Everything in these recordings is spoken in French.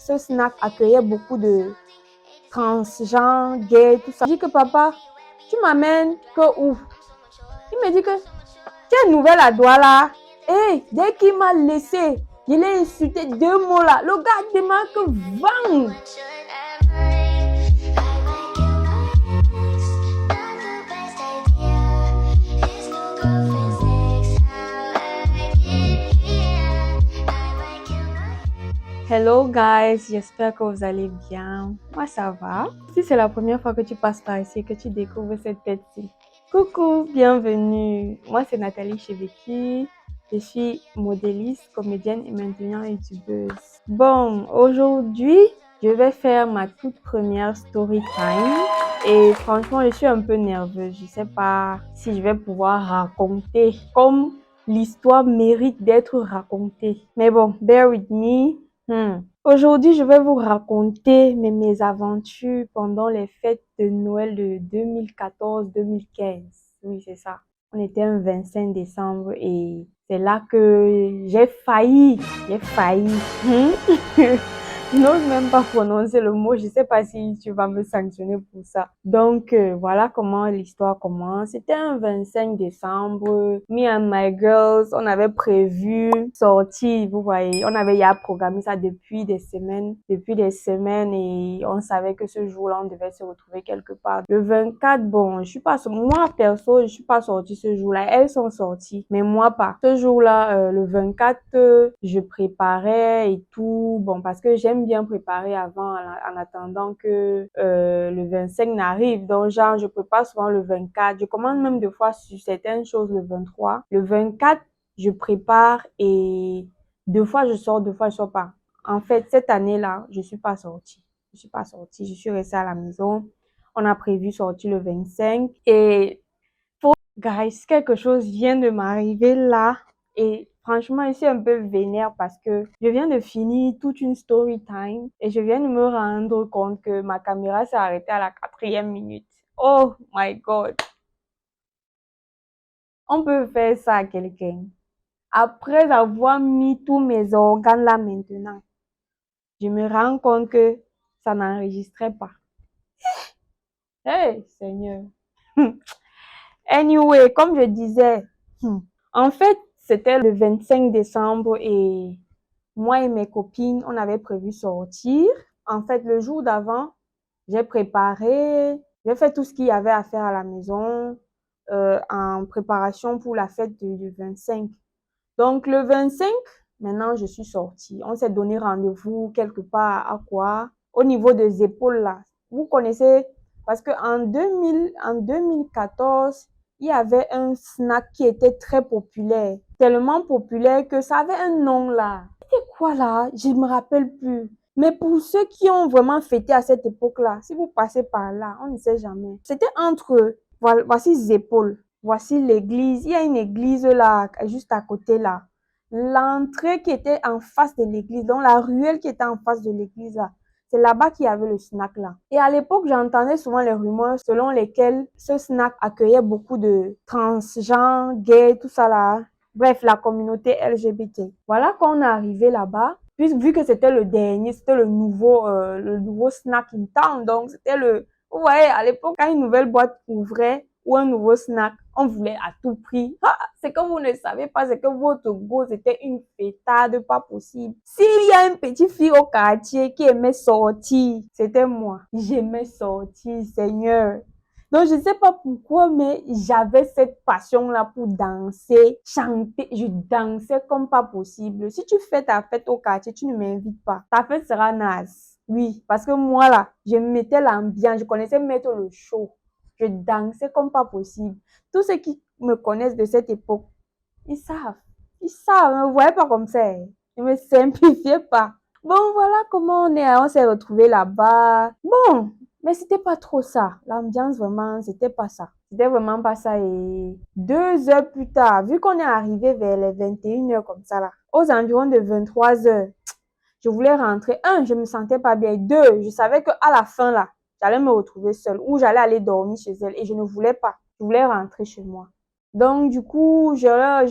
ce snack accueillait beaucoup de transgenres, gays, tout ça. Je dis que papa, tu m'amènes que où? Il me dit que tu es nouvelle à Douala. Et dès qu'il m'a laissé, je l'ai insulté 2 mots là. Le gars demande que vang. Hello guys, j'espère que vous allez bien. Moi ça va. Si c'est la première fois que tu passes par ici et que tu découvres cette tête-ci, coucou, bienvenue. Moi c'est Nathalie Chebeki. Je suis modéliste, comédienne et maintenant youtubeuse. Bon, aujourd'hui, je vais faire ma toute première story time. Et franchement, je suis un peu nerveuse. Je sais pas si je vais pouvoir raconter comme l'histoire mérite d'être racontée. Mais bon, bear with me. Aujourd'hui, je vais vous raconter mes aventures pendant les fêtes de Noël de 2014-2015. Oui, c'est ça. On était un 25 décembre et c'est là que j'ai failli. Je n'ose même pas prononcer le mot. Je ne sais pas si tu vas me sanctionner pour ça. Donc, voilà comment l'histoire commence. C'était un 25 décembre. Me and my girls, on avait prévu sortir, vous voyez. On avait déjà programmé ça depuis des semaines. Et on savait que ce jour-là, on devait se retrouver quelque part. Le 24, bon, moi, perso, je suis pas sortie ce jour-là. Elles sont sorties, mais moi pas. Ce jour-là, le 24, je préparais et tout. Bon, parce que j'aime bien préparer avant en attendant que le 25 n'arrive. Donc, genre, je prépare souvent le 24. Je commande même des fois sur certaines choses le 23. Le 24, je prépare et deux fois je sors pas. En fait, cette année-là, je suis pas sortie. Je suis restée à la maison. On a prévu sortir le 25 et guys, quelque chose vient de m'arriver là et franchement, je suis un peu vénère parce que je viens de finir toute une story time et je viens de me rendre compte que ma caméra s'est arrêtée à la 4e minute. Oh my God! On peut faire ça à quelqu'un. Après avoir mis tous mes organes là maintenant, je me rends compte que ça n'enregistrait pas. Hey, Seigneur! Anyway, comme je disais, en fait, c'était le 25 décembre et moi et mes copines, on avait prévu sortir. En fait, le jour d'avant, j'ai fait tout ce qu'il y avait à faire à la maison en préparation pour la fête du 25. Donc, le 25, maintenant, je suis sortie. On s'est donné rendez-vous quelque part à quoi? Au niveau des épaules, là. Vous connaissez, parce qu'en 2014, il y avait un snack qui était très populaire. Tellement populaire que ça avait un nom, là. C'était quoi, là? Je ne me rappelle plus. Mais pour ceux qui ont vraiment fêté à cette époque-là, si vous passez par là, on ne sait jamais. C'était entre, voici les épaules. Voici l'église. Il y a une église là, juste à côté là. L'entrée qui était en face de l'église, donc la ruelle qui était en face de l'église là, c'est là-bas qu'il y avait le snack là. Et à l'époque, j'entendais souvent les rumeurs selon lesquelles ce snack accueillait beaucoup de transgenres, gays, tout ça là. Bref, la communauté LGBT. Voilà quand on est arrivé là-bas. Puis, vu que c'était le dernier, c'était le nouveau snack in town. Donc, c'était vous voyez, à l'époque, quand une nouvelle boîte ouvrait ou un nouveau snack, on voulait à tout prix. Ah, c'est que vous ne savez pas, c'est que votre go, c'était une fêtade pas possible. S'il y a une petite fille au quartier qui aimait sortir, c'était moi. J'aimais sortir, Seigneur. Donc, je ne sais pas pourquoi, mais j'avais cette passion-là pour danser, chanter. Je dansais comme pas possible. Si tu fais ta fête au quartier, tu ne m'invites pas. Ta fête sera naze. Oui, parce que moi, là, je mettais l'ambiance. Je connaissais mettre le show. Je dansais comme pas possible. Tous ceux qui me connaissent de cette époque, ils savent. Ils savent, ne me voyez pas comme ça. Ne me simplifiez pas. Bon, voilà comment on s'est retrouvés là-bas. Bon, mais c'était pas trop ça. L'ambiance, vraiment, c'était pas ça. C'était vraiment pas ça. Et 2 heures plus tard, vu qu'on est arrivé vers les 21 heures comme ça là, aux environs de 23 heures, je voulais rentrer. Un, je me sentais pas bien. Deux, je savais qu'à la fin là, j'allais me retrouver seule ou j'allais aller dormir chez elle et je ne voulais pas. Je voulais rentrer chez moi. Donc, du coup, je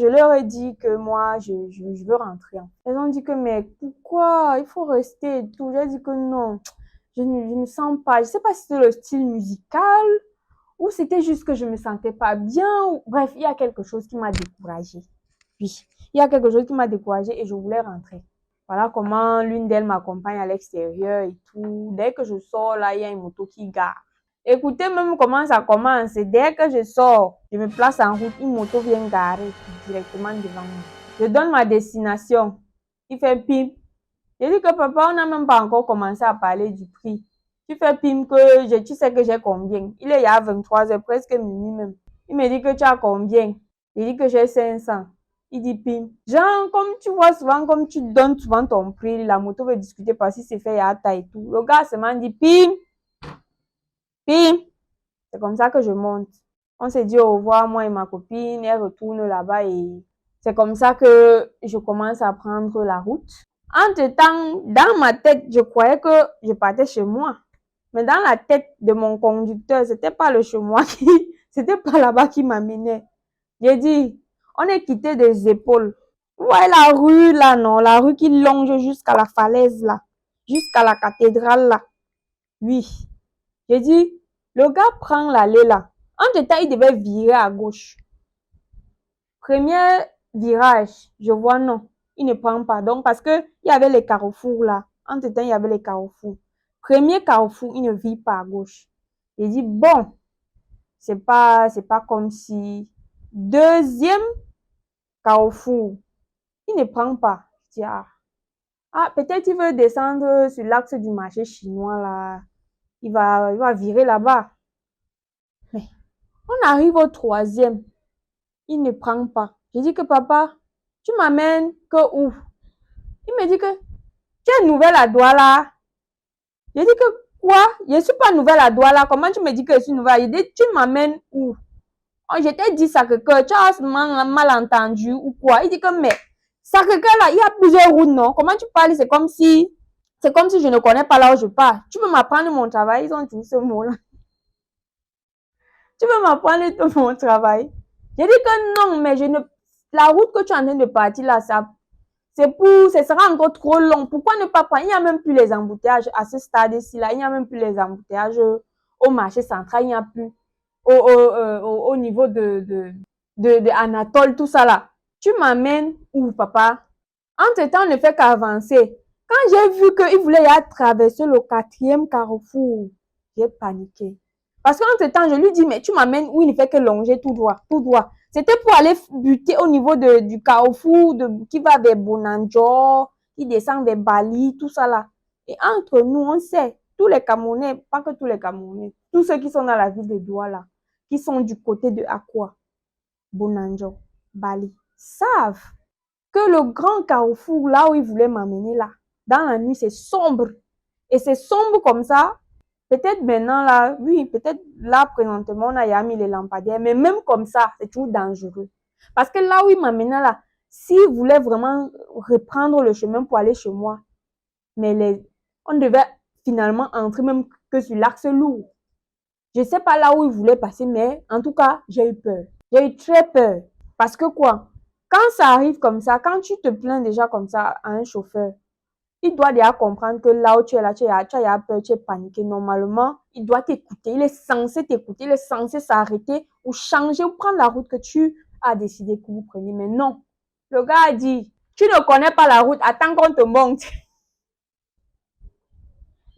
leur ai dit que moi, je veux rentrer. Elles ont dit que, mais pourquoi? Il faut rester et tout. J'ai dit que non, je ne sens pas. Je sais pas si c'est le style musical ou c'était juste que je me sentais pas bien. Bref, il y a quelque chose qui m'a découragée. Oui, il y a quelque chose qui m'a découragée et je voulais rentrer. Voilà comment l'une d'elles m'accompagne à l'extérieur et tout. Dès que je sors, là, il y a une moto qui gare. Écoutez même comment ça commence. Dès que je sors, je me place en route, une moto vient garer directement devant moi. Je donne ma destination. Il fait pim. Je dis que papa, on n'a même pas encore commencé à parler du prix. Tu fais pim que tu sais que j'ai combien. Il est il y a 23h, presque minuit même. Il me dit que tu as combien. Je dis que j'ai 500. Il dit pim. Genre, comme tu vois souvent, comme tu donnes souvent ton prix, la moto veut discuter parce que c'est fait à ta et tout. Le gars seulement dit pim, pim. C'est comme ça que je monte. On s'est dit au revoir, moi et ma copine, elle retourne là-bas et c'est comme ça que je commence à prendre la route. Entre-temps, dans ma tête, je croyais que je partais chez moi. Mais dans la tête de mon conducteur, c'était pas le chez moi c'était pas là-bas qui m'amenait. J'ai dit, on est quitté des épaules. Vous voyez la rue là, non? La rue qui longe jusqu'à la falaise là. Jusqu'à la cathédrale là. Oui. J'ai dit, le gars prend l'allée là. Entre-temps, il devait virer à gauche. Premier virage, je vois non. Il ne prend pas. Donc, parce que il y avait les carrefours là. Entre-temps, il y avait les carrefours. Premier carrefour, il ne vire pas à gauche. J'ai dit, bon, c'est pas comme si. Deuxième carrefour, il ne prend pas. Je dis, peut-être il veut descendre sur l'axe du marché chinois là. Il va virer là-bas. Mais on arrive au troisième. Il ne prend pas. Je dis que papa, tu m'amènes que où? Il me dit que tu es nouvelle à Douala. Je dis que quoi? Je ne suis pas nouvelle à Douala. Comment tu me dis que je suis nouvelle? Je dis, tu m'amènes où? Oh, je t'ai dit Sacré-Cœur, tu as mal entendu ou quoi? Il dit que mais Sacré-Cœur là, il y a plusieurs routes, non? Comment tu parles? C'est comme si je ne connais pas là où je pars. Tu peux m'apprendre mon travail? Ils ont dit ce mot-là. Tu peux m'apprendre tout mon travail? J'ai dit que non, mais la route que tu es en train de partir là, ça sera encore trop long. Pourquoi ne pas prendre? Il n'y a même plus les embouteillages à ce stade-ci là. Il n'y a même plus les embouteillages au marché central. Il n'y a plus au niveau de Anatole, tout ça là. Tu m'amènes où, papa? Entre-temps, on ne fait qu'avancer. Quand j'ai vu qu'il voulait y traverser le quatrième carrefour, j'ai paniqué. Parce qu'entre-temps, je lui dis, mais tu m'amènes où il ne fait que longer tout droit, tout droit. C'était pour aller buter au niveau du carrefour qui va vers Bonanjo, qui descend vers Bali, tout ça là. Et entre nous, on sait, tous les Camerounais, pas que tous les Camerounais, tous ceux qui sont dans la ville de Douala, qui sont du côté de Akwa, Bonanjo, Bali, savent que le grand carrefour, là où il voulait m'amener là, dans la nuit, c'est sombre. Et c'est sombre comme ça. Peut-être maintenant là, oui, peut-être là présentement, on a mis les lampadaires, mais même comme ça, c'est toujours dangereux. Parce que là où il m'amenait là, s'il voulait vraiment reprendre le chemin pour aller chez moi, mais on devait finalement entrer même que sur l'axe lourd. Je ne sais pas là où il voulait passer, mais en tout cas, j'ai eu peur. J'ai eu très peur. Parce que quoi? Quand ça arrive comme ça, quand tu te plains déjà comme ça à un chauffeur, il doit déjà comprendre que là où tu es là, tu as peur, tu es paniqué. Normalement, il doit t'écouter. Il est censé t'écouter, il est censé s'arrêter ou changer ou prendre la route que tu as décidé que vous preniez. Mais non. Le gars a dit, tu ne connais pas la route, attends qu'on te monte.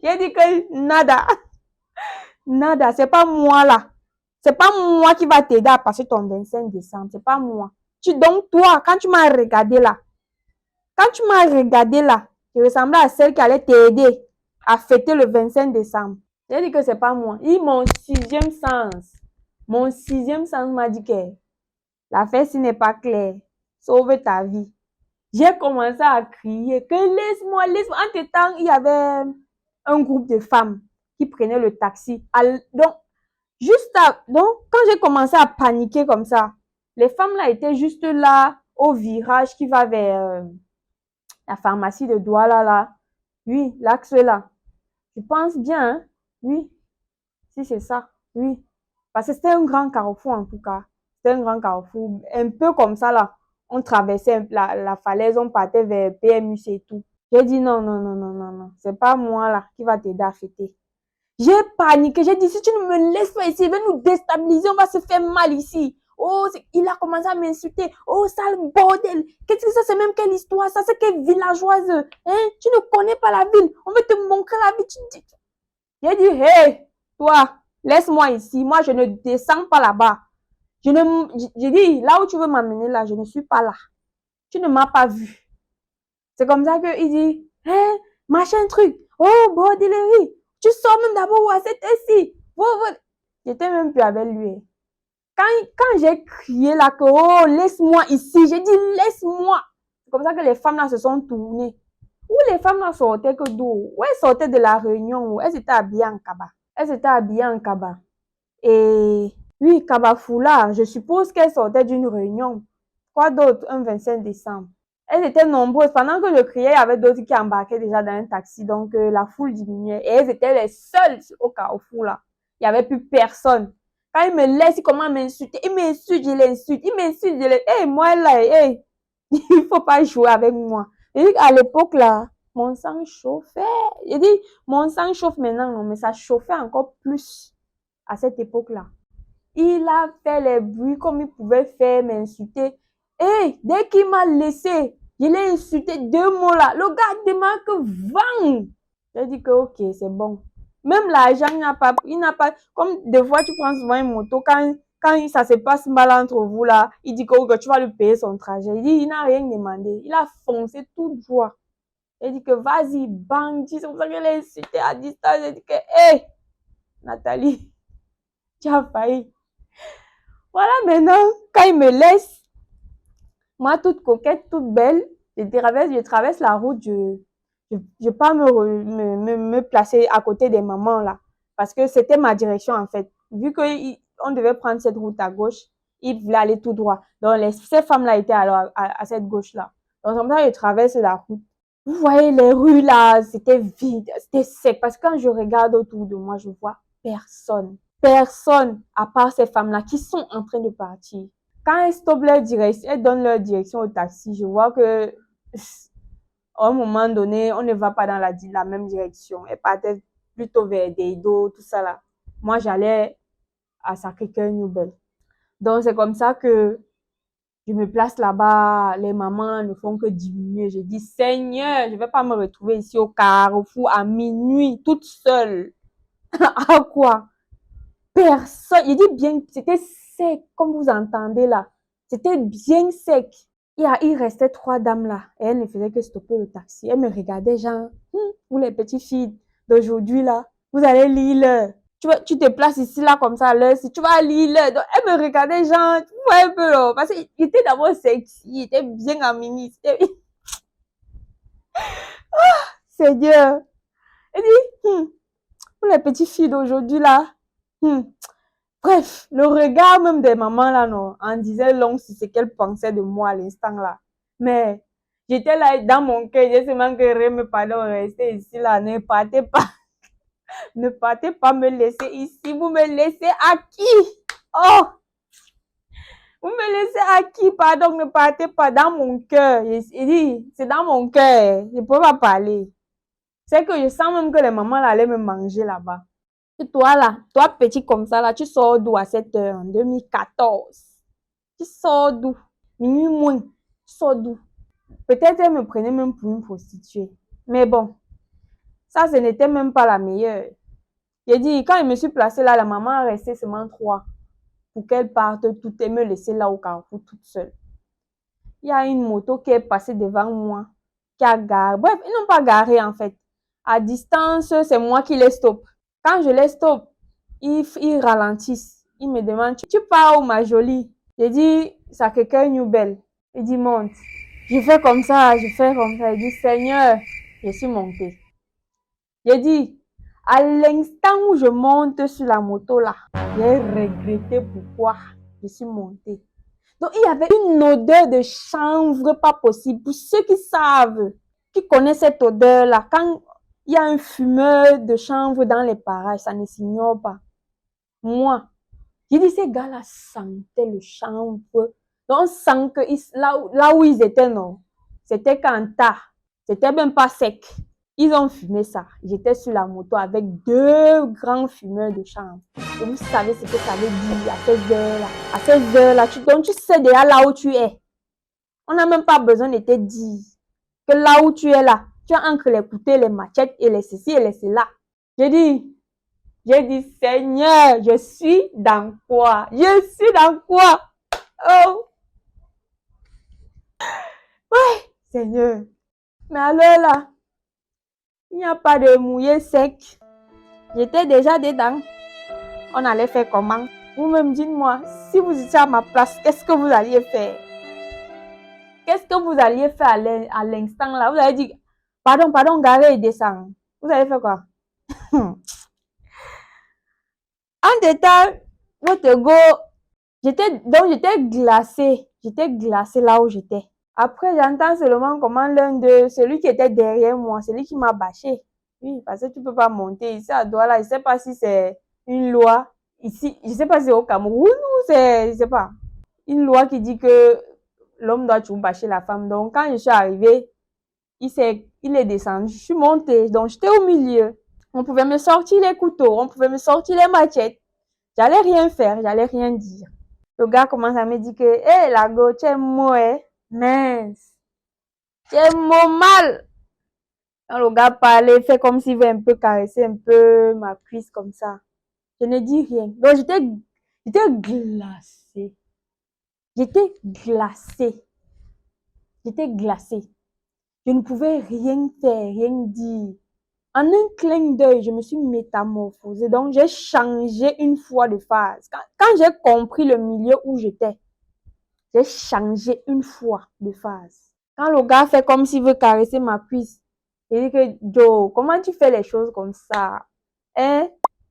J'ai dit que nada. Nada, c'est pas moi là. C'est pas moi qui va t'aider à passer ton 25 décembre. C'est pas moi. Donc toi, quand tu m'as regardé là, tu ressemblais à celle qui allait t'aider à fêter le 25 décembre. J'ai dit que c'est pas moi. Mon sixième sens. Mon sixième sens m'a dit que l'affaire-ci n'est pas claire. Sauve ta vie. J'ai commencé à crier que laisse-moi, laisse-moi. Entre-temps, il y avait un groupe de femmes qui prenaient le taxi. Donc, quand j'ai commencé à paniquer comme ça, les femmes là étaient juste là au virage qui va vers la pharmacie de Douala là. Oui, l'axe là. Je pense bien, hein? Oui, si c'est ça. Oui. Parce que c'était un grand carrefour en tout cas. c'était un grand carrefour, un peu comme ça là. On traversait la falaise, on partait vers PMUC et tout. J'ai dit non, non, non, non, non, non, c'est pas moi là qui va t'aider à fêter. J'ai paniqué, j'ai dit si tu ne me laisses pas ici, il va nous déstabiliser, on va se faire mal ici. Oh, il a commencé à m'insulter. Oh, sale bordel. Qu'est-ce que ça, c'est même quelle histoire, ça, c'est quelle villageoise. Hein? Tu ne connais pas la ville. On veut te montrer la ville. J'ai dit, hey, toi, laisse-moi ici. Moi, je ne descends pas là-bas. J'ai dit, là où tu veux m'amener, là, je ne suis pas là. Tu ne m'as pas vu. C'est comme ça qu'il dit, hein, machin truc. Oh, bordellerie. Tu sors même d'abord à cette heure-ci. J'étais même plus avec lui. Quand j'ai crié là que, oh, laisse-moi ici, j'ai dit, laisse-moi. C'est comme ça que les femmes là se sont tournées. Où les femmes là sortaient que d'où? Où elles sortaient de la réunion? Elles étaient habillées en kaba. Elles étaient habillées en kaba. Et oui, kaba foulard, je suppose qu'elles sortaient d'une réunion. Quoi d'autre? Un 25 décembre. Elles étaient nombreuses. Pendant que je criais, il y avait d'autres qui embarquaient déjà dans un taxi. Donc, la foule diminuait. Et elles étaient les seules au carrefour là. Il n'y avait plus personne. Quand il me laisse, il commence à m'insulter. Il m'insulte, je l'insulte. Il m'insulte, je l'insulte. Hey, moi là, hey, il ne faut pas jouer avec moi. Et à l'époque là, mon sang chauffait. J'ai dit, mon sang chauffe maintenant, non, mais ça chauffait encore plus à cette époque-là. Il a fait les bruits comme il pouvait faire, m'insulter. Et dès qu'il m'a laissé, je l'ai insulté 2 mots là. Le gars demande que vang. J'ai dit que ok, c'est bon. Même l'argent, il n'a pas, comme des fois tu prends souvent une moto, quand ça se passe mal entre vous là, il dit que tu vas lui payer son trajet. Il dit, il n'a rien demandé. Il a foncé tout droit. Il dit que vas-y, bandit. C'est pour ça que je l'ai insulté à distance. J'ai dit que, hé, Nathalie, tu as failli. Voilà, maintenant, quand il me laisse, moi, toute coquette, toute belle, je traverse la route, je pars me placer à côté des mamans, là. Parce que c'était ma direction, en fait. Vu qu'on devait prendre cette route à gauche, il voulait aller tout droit. Donc, ces femmes-là étaient alors à cette gauche-là. Donc, comme ça, je traverse la route. Vous voyez, les rues, là, c'était vide, c'était sec. Parce que quand je regarde autour de moi, je vois personne. Personne, à part ces femmes-là qui sont en train de partir. Quand elles stoppent leur direction, elles donnent leur direction au taxi, je vois que à un moment donné, on ne va pas dans la même direction. Elles partaient plutôt vers Deido, tout ça là. Moi, j'allais à Sacré-Cœur Nouvelle. Donc, c'est comme ça que je me place là-bas. Les mamans ne font que diminuer. Je dis, Seigneur, je ne vais pas me retrouver ici au carrefour à minuit, toute seule. À quoi? Personne. Il dit bien, c'était sec, comme vous entendez là. C'était bien sec. Il restait 3 dames là. Et elles ne faisaient que stopper le taxi. Elles me regardaient genre, vous les petites filles d'aujourd'hui là, vous allez lire l'heure. Tu te places ici là comme ça à l'heure. Si tu vas lire l'heure. Donc, elles me regardaient genre, tu vois un peu là. Parce qu'il était d'abord sexy. Il était bien en mini. C'est Dieu. Elle dit, vous les petites filles d'aujourd'hui là, bref, le regard même des mamans là, non, en disait long sur ce qu'elles pensaient de moi à l'instant là. Mais j'étais là dans mon cœur, j'ai seulement que me pardon, restez ici là, ne partez pas. Ne partez pas me laisser ici. Vous me laissez à qui? Oh! Vous me laissez à qui? Pardon, ne partez pas dans mon cœur. Il dit, c'est dans mon cœur. Je ne peux pas parler. C'est que je sens même que les mamans là, allaient me manger là-bas. Et toi là, toi petit comme ça là, tu sors d'où à cette heure en 2014? Tu sors d'où? Minuit moins, tu sors d'où? Peut-être elle me prenait même pour une prostituée. Mais bon, ça ce n'était même pas la meilleure. J'ai dit, quand je me suis placée là, la maman a resté seulement 3 pour qu'elle parte toute et me laisser là au carrefour toute seule. Il y a une moto qui est passée devant moi, qui a garé. Bref, ils n'ont pas garé en fait. À distance, c'est moi qui les stoppe. Quand je les stoppe, ils ralentissent. Ils me demandent, tu pars où ma jolie? J'ai dit, Sacré-Cœur Nouvelle. Il dit, monte. Je fais comme ça, je fais comme ça. Il dit, Seigneur, je suis montée. J'ai dit, à l'instant où je monte sur la moto là, j'ai regretté pourquoi je suis montée. Donc, il y avait une odeur de chanvre pas possible. Pour ceux qui savent, qui connaissent cette odeur-là, quand il y a un fumeur de chanvre dans les parages, ça ne s'ignore pas. Moi, J'ai dit, ces gars-là sentaient le chanvre. Donc, on sent que là où ils étaient, non, c'était qu'en tas. C'était même pas sec. Ils ont fumé ça. J'étais sur la moto avec deux grands fumeurs de chanvre. Et vous savez ce que ça veut dire à ces heures-là. À ces heures-là, donc tu sais déjà là où tu es. On n'a même pas besoin de te dire que là où tu es là, tu as entre les couteaux, les machettes et les ceci et les cela. J'ai dit, Seigneur, je suis dans quoi? Je suis dans quoi? Oh, ouais, Seigneur. Mais alors là, il n'y a pas de mouillé sec. J'étais déjà dedans. On allait faire comment? Vous-même dites-moi, si vous étiez à ma place, qu'est-ce que vous alliez faire? Qu'est-ce que vous alliez faire à l'instant là? Vous allez dire, pardon, garez et descend. Vous allez faire quoi? En détail, votre go, j'étais glacée. J'étais glacée là où j'étais. Après, j'entends seulement comment l'un de celui qui était derrière moi, celui qui m'a bâché. Oui, parce que tu peux pas monter ici à Douala. Je sais pas si c'est une loi ici. Je sais pas si c'est au Cameroun ou c'est, je sais pas, une loi qui dit que l'homme doit toujours bâcher la femme. Donc, quand je suis arrivée, il est descendu. Je suis montée. Donc, j'étais au milieu. On pouvait me sortir les couteaux, on pouvait me sortir les machettes. J'allais rien faire, j'allais rien dire. Le gars commence à me dire que, hé, la go, tu es mouais. Mince. Tu es mal. Quand le gars parlait, fait comme s'il veut un peu caresser un peu ma cuisse comme ça. Je ne dis rien. Donc, j'étais glacée. J'étais glacée. J'étais glacée. Je ne pouvais rien faire, rien dire. En un clin d'œil, je me suis métamorphosée. Donc, j'ai changé une fois de phase. Quand j'ai compris le milieu où j'étais, j'ai changé une fois de phase. Quand le gars fait comme s'il veut caresser ma cuisse, il dit que, Joe, comment tu fais les choses comme ça? Hein?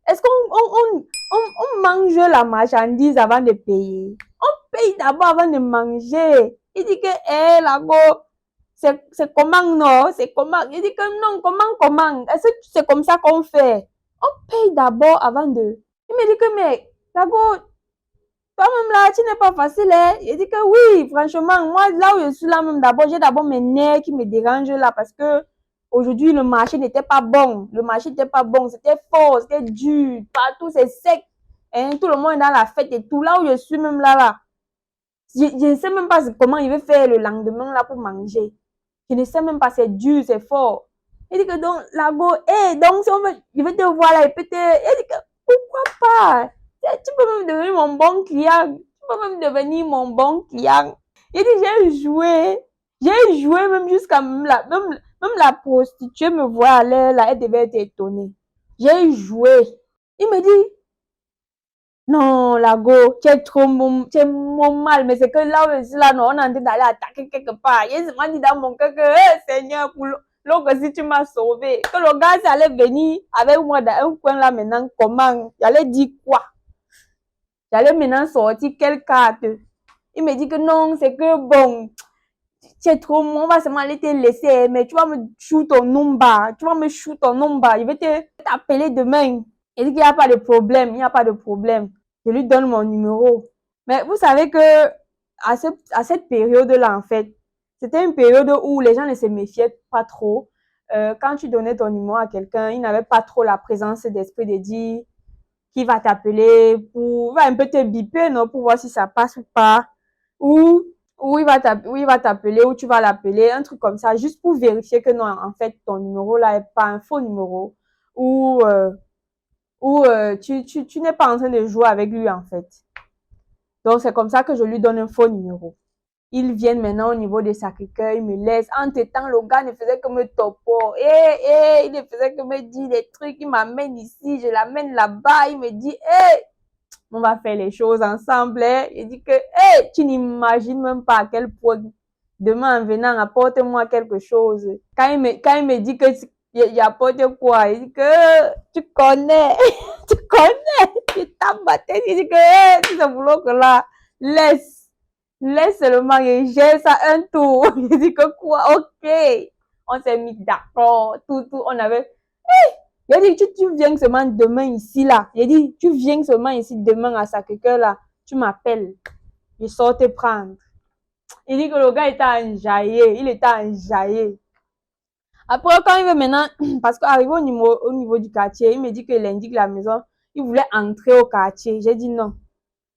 Est-ce qu'on mange la marchandise avant de payer? On paye d'abord avant de manger. Il dit que, la go, c'est comment, non? C'est comment? Il dit que non, comment? Est-ce que c'est comme ça qu'on fait? On paye d'abord avant de... Il me dit que, mais, la go, toi-même là, tu n'es pas facile, hein? Il dit que oui, franchement, moi, là où je suis là, même d'abord, j'ai d'abord mes nerfs qui me dérangent là parce que aujourd'hui, le marché n'était pas bon. Le marché n'était pas bon. C'était fort, c'était dur. Partout, c'est sec. Hein? Tout le monde est dans la fête et tout. Là où je suis même là. Je ne sais même pas comment il va faire le lendemain là pour manger. Je ne sais même pas, c'est dur, c'est fort. Il dit que donc, la go, donc si on veut, je vais te voir là, il peut te... Il dit que, pourquoi pas? Tu peux même devenir mon bon client. Tu peux même devenir mon bon client. Il dit, j'ai joué même jusqu'à même la prostituée me voit aller là, elle devait être étonnée. J'ai joué. Il me dit, non, la go, tu es trop mal, mais c'est que là où je suis là, non, on est en train d'aller attaquer quelque part. Il m'a dit dans mon cœur que, Seigneur, pour l'autre, si tu m'as sauvé, que le gars allait venir avec moi dans un coin là maintenant, comment? J'allais dire quoi? J'allais maintenant sortir quelle carte? Il me dit que non, c'est que bon, tu es trop, on va seulement aller te laisser, mais tu vas me shoot ton number, je vais t'appeler demain. Il dit qu'il n'y a pas de problème, il n'y a pas de problème. Je lui donne mon numéro. Mais vous savez que à cette période-là, en fait, c'était une période où les gens ne se méfiaient pas trop. Quand tu donnais ton numéro à quelqu'un, il n'avait pas trop la présence d'esprit de dire qu'il va t'appeler il va un peu te biper, non, pour voir si ça passe ou pas. Ou il va t'appeler, ou tu vas l'appeler, un truc comme ça, juste pour vérifier que non, en fait, ton numéro là est pas un faux numéro. Ou tu n'es pas en train de jouer avec lui, en fait. Donc, c'est comme ça que je lui donne un faux numéro. Ils viennent maintenant au niveau des Sacré-Cœur, ils me laissent. Entre-temps, le gars ne faisait que me topo. Il ne faisait que me dire des trucs. Il m'amène ici, je l'amène là-bas. Il me dit, on va faire les choses ensemble. Il dit que, tu n'imagines même pas à quel point demain en venant, apporte-moi quelque chose. Quand il me dit que il apporte quoi? Il dit que tu connais, tu connais, tu tapes ma tête. Il dit que si c'est boulot que là, laisse seulement, et j'ai ça un tour. Il dit que quoi? Ok. On s'est mis d'accord, tout, on avait, Il a dit, tu viens seulement demain ici, là. Il a dit, tu viens seulement ici demain à Sacré-Cœur, là. Tu m'appelles. Je sors te prendre. Il dit que le gars était enjaillé. Il était enjaillé. Après, quand il veut maintenant, parce qu'arrivé au niveau du quartier, il me dit qu'il indique la maison. Il voulait entrer au quartier. J'ai dit non.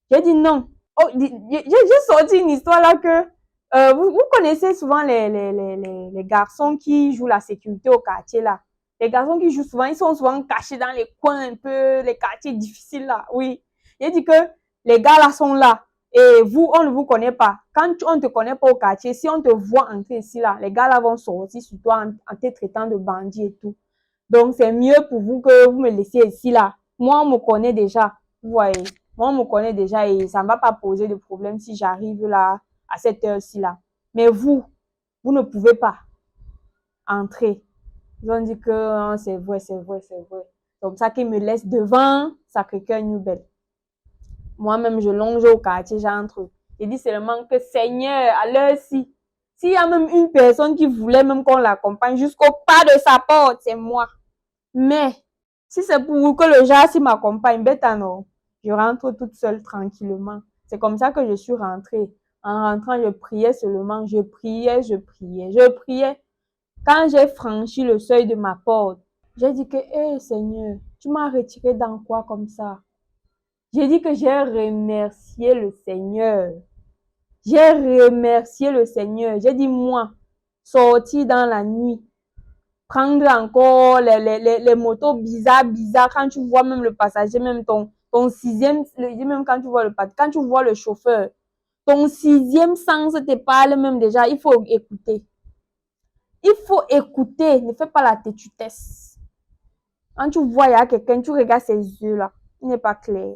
J'ai dit non. Oh, j'ai sorti une histoire là que vous connaissez souvent les garçons qui jouent la sécurité au quartier là. Les garçons qui jouent souvent, ils sont souvent cachés dans les coins un peu, les quartiers difficiles là. Oui. J'ai dit que les gars là sont là. Et vous, on ne vous connaît pas. Quand on ne te connaît pas au quartier, si on te voit entrer ici là, les gars là vont sortir sur toi en te traitant de bandit et tout. Donc, c'est mieux pour vous que vous me laissiez ici là. Moi, on me connaît déjà. Vous voyez. Moi, on me connaît déjà et ça ne va pas poser de problème si j'arrive là à cette heure-ci là. Mais vous ne pouvez pas entrer. Ils ont dit que oh, c'est vrai, c'est vrai, c'est vrai. Comme ça qu'ils me laissent devant Sacré-Cœur Nouvelle. Moi-même, je longe au quartier, j'entre. J'ai dit seulement que Seigneur, à l'heure-ci, s'il y a même une personne qui voulait même qu'on l'accompagne jusqu'au pas de sa porte, c'est moi. Mais si c'est pour que le gars s'il m'accompagne, bête non. Je rentre toute seule tranquillement. C'est comme ça que je suis rentrée. En rentrant, je priais seulement. Je priais, je priais, je priais. Quand j'ai franchi le seuil de ma porte, j'ai dit que, hé Seigneur, tu m'as retiré dans quoi comme ça? J'ai dit que j'ai remercié le Seigneur. J'ai remercié le Seigneur. J'ai dit, moi, sortir dans la nuit, prendre encore les motos bizarres, quand tu vois même le passager, même ton sixième, même quand tu vois quand tu vois le chauffeur, ton sixième sens te parle même déjà, il faut écouter. Il faut écouter, ne fais pas la têtutesse. Quand tu vois, il y a quelqu'un, tu regardes ses yeux là, il n'est pas clair.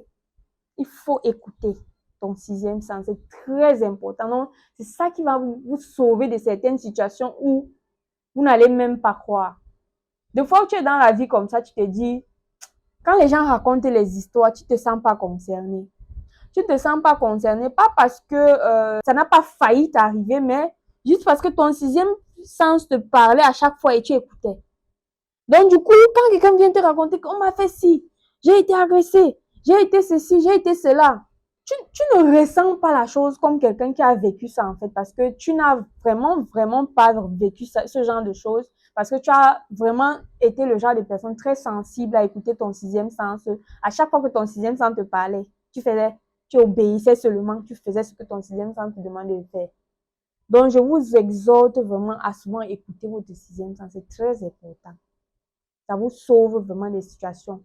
Il faut écouter ton sixième sens, c'est très important. Donc, c'est ça qui va vous sauver de certaines situations où vous n'allez même pas croire. Des fois où tu es dans la vie comme ça, tu te dis, quand les gens racontent les histoires, tu te sens pas concerné. Tu te sens pas concerné, pas parce que ça n'a pas failli t'arriver, mais juste parce que ton sixième sens te parlait à chaque fois et tu écoutais. Donc du coup, quand quelqu'un vient te raconter qu'on m'a fait ci, j'ai été agressé, j'ai été ceci, j'ai été cela, tu ne ressens pas la chose comme quelqu'un qui a vécu ça en fait, parce que tu n'as vraiment pas vécu ce genre de choses, parce que tu as vraiment été le genre de personne très sensible à écouter ton sixième sens. À chaque fois que ton sixième sens te parlait, tu obéissais seulement, tu faisais ce que ton sixième sens te demandait de faire. Donc je vous exhorte vraiment à souvent écouter votre sixième sens, c'est très important. Ça vous sauve vraiment des situations.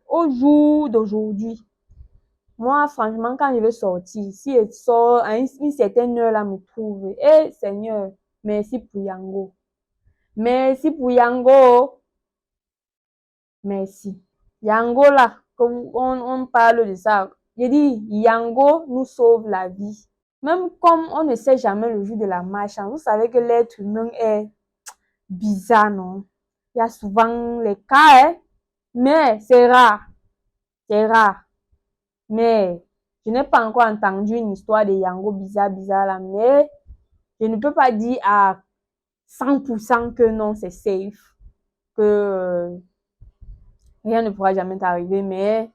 Au jour d'aujourd'hui, moi, franchement, quand je veux sortir, si je sors à une certaine heure, là, me trouve, eh, Seigneur, merci pour Yango. Merci pour Yango. Merci. Yango, là, comme on parle de ça, je dis, Yango nous sauve la vie. Même comme on ne sait jamais le jour de la malchance, vous savez que l'être humain est bizarre, non? Il y a souvent les cas, hein? Mais c'est rare. C'est rare. Mais je n'ai pas encore entendu une histoire de Yango bizarre là, mais je ne peux pas dire à 100% que non, c'est safe, que rien ne pourra jamais t'arriver, mais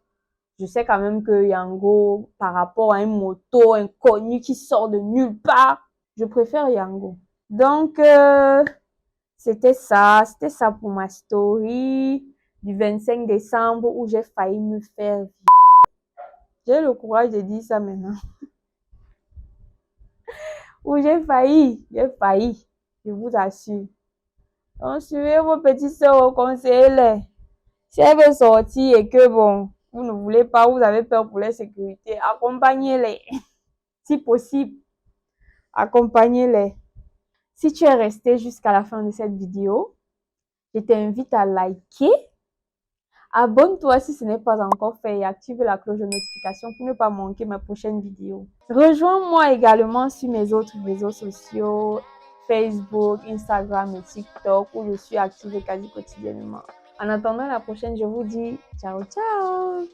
je sais quand même que Yango, par rapport à une moto inconnue qui sort de nulle part, je préfère Yango. Donc, c'était ça pour ma story du 25 décembre où j'ai failli me faire vivre. J'ai le courage de dire ça maintenant. Où j'ai failli, je vous assure. Donc, suivez vos petites sœurs, conseillez-les. Si elles veulent sortir et que bon, vous ne voulez pas, vous avez peur pour leur sécurité, accompagnez-les. Si possible, accompagnez-les. Si tu es resté jusqu'à la fin de cette vidéo, je t'invite à liker. Abonne-toi si ce n'est pas encore fait et active la cloche de notification pour ne pas manquer mes prochaines vidéos. Rejoins-moi également sur mes autres réseaux sociaux, Facebook, Instagram et TikTok où je suis active quasi quotidiennement. En attendant la prochaine, je vous dis ciao ciao.